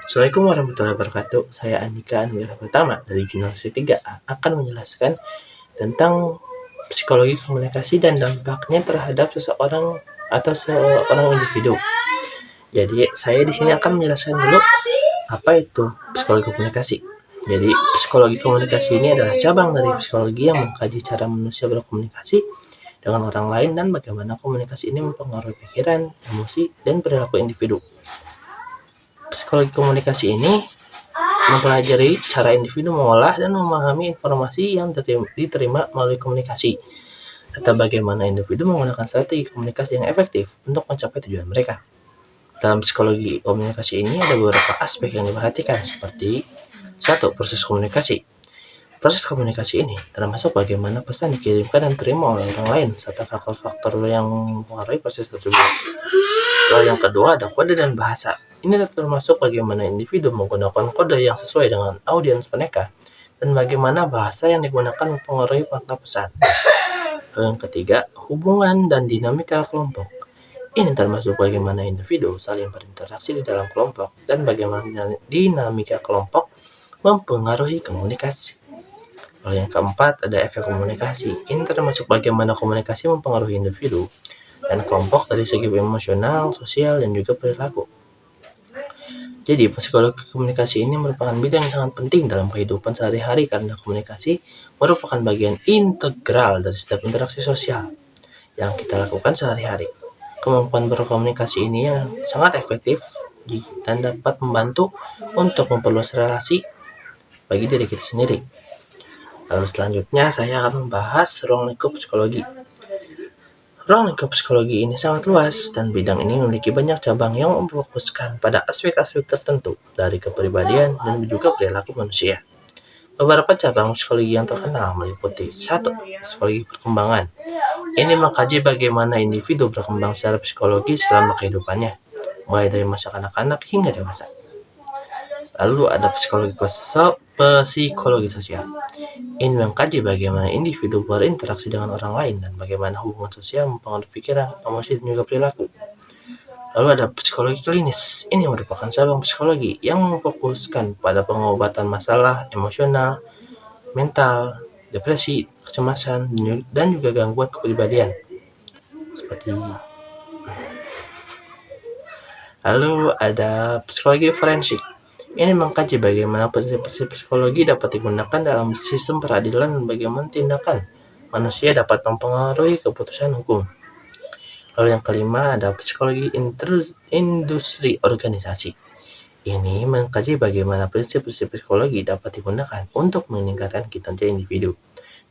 Assalamualaikum warahmatullahi wabarakatuh. Saya Andika Anugrah Pertama dari Generasi 3 akan menjelaskan tentang psikologi komunikasi dan dampaknya terhadap seseorang atau seorang individu. Jadi saya di sini akan menjelaskan dulu apa itu psikologi komunikasi. Jadi psikologi komunikasi ini adalah cabang dari psikologi yang mengkaji cara manusia berkomunikasi dengan orang lain dan bagaimana komunikasi ini mempengaruhi pikiran, emosi, dan perilaku individu. Psikologi komunikasi ini mempelajari cara individu mengolah dan memahami informasi yang diterima melalui komunikasi, serta bagaimana individu menggunakan strategi komunikasi yang efektif untuk mencapai tujuan mereka. Dalam psikologi komunikasi ini ada beberapa aspek yang diperhatikan seperti 1. Proses komunikasi. Proses komunikasi ini termasuk bagaimana pesan dikirimkan dan diterima oleh orang lain, serta faktor-faktor yang mempengaruhi proses tersebut. Lalu yang kedua ada kode dan bahasa. Ini termasuk bagaimana individu menggunakan kode yang sesuai dengan audiens mereka dan bagaimana bahasa yang digunakan mempengaruhi makna pesan. Lalu yang ketiga, hubungan dan dinamika kelompok. Ini termasuk bagaimana individu saling berinteraksi di dalam kelompok dan bagaimana dinamika kelompok mempengaruhi komunikasi. Lalu yang keempat ada efek komunikasi. Ini termasuk bagaimana komunikasi mempengaruhi individu dan kelompok dari segi emosional, sosial, dan juga perilaku. Jadi, psikologi komunikasi ini merupakan bidang yang sangat penting dalam kehidupan sehari-hari karena komunikasi merupakan bagian integral dari setiap interaksi sosial yang kita lakukan sehari-hari. Kemampuan berkomunikasi ini yang sangat efektif dan dapat membantu untuk memperluas relasi bagi diri kita sendiri. Lalu selanjutnya saya akan membahas ruang lingkup psikologi. Ruang lingkup psikologi ini sangat luas dan bidang ini memiliki banyak cabang yang memfokuskan pada aspek-aspek tertentu dari kepribadian dan juga perilaku manusia. Beberapa cabang psikologi yang terkenal meliputi 1. Psikologi perkembangan. Ini mengkaji bagaimana individu berkembang secara psikologi selama kehidupannya, mulai dari masa kanak-kanak hingga dewasa. Lalu ada psikologi sosial. Ini mengkaji bagaimana individu berinteraksi dengan orang lain dan bagaimana hubungan sosial mempengaruhi pikiran, emosi, dan juga perilaku. Lalu ada psikologi klinis. Ini merupakan cabang psikologi yang memfokuskan pada pengobatan masalah emosional, mental, depresi, kecemasan, dan juga gangguan kepribadian. Lalu ada psikologi forensik. Ini mengkaji bagaimana prinsip-prinsip psikologi dapat digunakan dalam sistem peradilan dan bagaimana tindakan manusia dapat mempengaruhi keputusan hukum. Lalu yang kelima ada psikologi industri organisasi. Ini mengkaji bagaimana prinsip-prinsip psikologi dapat digunakan untuk meningkatkan kinerja individu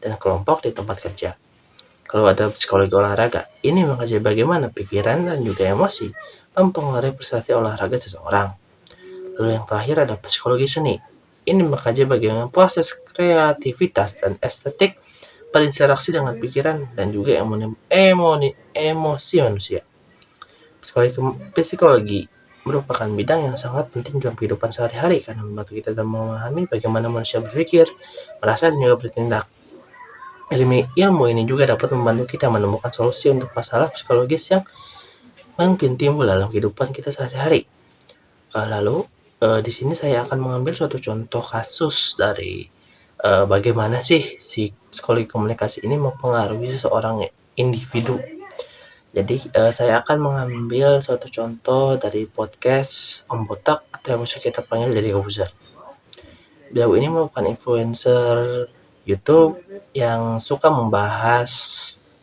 dan kelompok di tempat kerja. Lalu ada psikologi olahraga. Ini mengkaji bagaimana pikiran dan juga emosi mempengaruhi prestasi olahraga seseorang. Lalu yang terakhir ada psikologi seni. Ini mengkaji bagaimana proses kreativitas dan estetik berinteraksi dengan pikiran dan juga emosi manusia. Psikologi merupakan bidang yang sangat penting dalam kehidupan sehari-hari karena membantu kita dalam memahami bagaimana manusia berpikir, merasa, dan juga bertindak. Ilmu ini juga dapat membantu kita menemukan solusi untuk masalah psikologis yang mungkin timbul dalam kehidupan kita sehari-hari. Lalu di sini saya akan mengambil suatu contoh kasus dari bagaimana sih si psikologi komunikasi ini mempengaruhi seseorang individu. Jadi saya akan mengambil suatu contoh dari podcast Om Botak atau yang bisa kita panggil Deddy Corbuzier. Beliau ini merupakan influencer YouTube yang suka membahas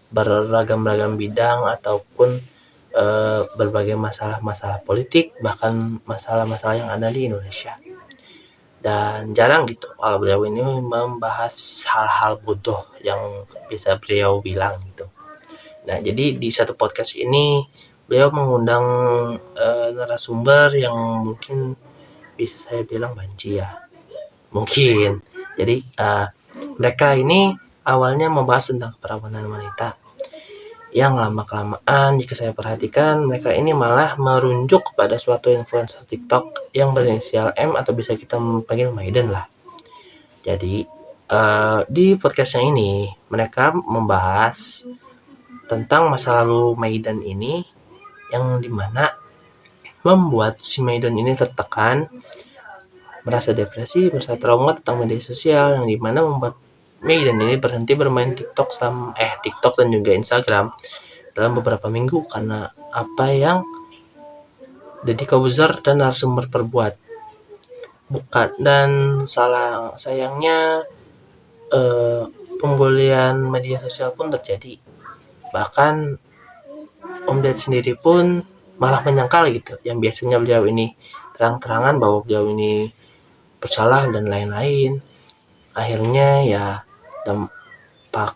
beragam-ragam bidang ataupun berbagai masalah-masalah politik, bahkan masalah-masalah yang ada di Indonesia. Dan jarang gitu kalau beliau ini membahas hal-hal bodoh yang bisa beliau bilang gitu. Nah, jadi di satu podcast ini beliau mengundang narasumber yang mungkin bisa saya bilang banci ya. Mungkin. Jadi mereka ini awalnya membahas tentang keperawanan wanita. Yang lama-kelamaan jika saya perhatikan mereka ini malah merunjuk kepada suatu influencer TikTok yang berinisial M atau bisa kita panggil Maiden lah. Jadi di podcastnya ini mereka membahas tentang masa lalu Maiden ini yang dimana membuat si Maiden ini tertekan, merasa depresi, merasa trauma tentang media sosial, yang dimana membuat Maiden ini berhenti bermain TikTok dan juga Instagram dalam beberapa minggu karena apa yang Deddy Corbuzier dan narasumber perbuat. Bukan, dan sayangnya pembulian media sosial pun terjadi. Bahkan Om Ded sendiri pun malah menyangkal gitu, yang biasanya beliau ini terang-terangan bahwa beliau ini bersalah dan lain-lain. Akhirnya ya dampak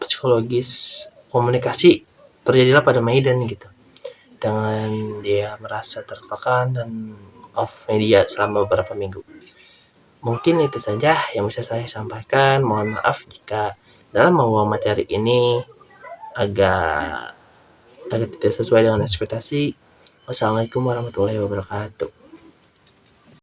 psikologis komunikasi terjadilah pada Maiden gitu, dengan dia merasa tertekan dan off media selama beberapa minggu. Mungkin itu saja yang bisa saya sampaikan. Mohon maaf jika dalam membawa materi ini agak tidak sesuai dengan ekspektasi. Wassalamualaikum warahmatullahi wabarakatuh.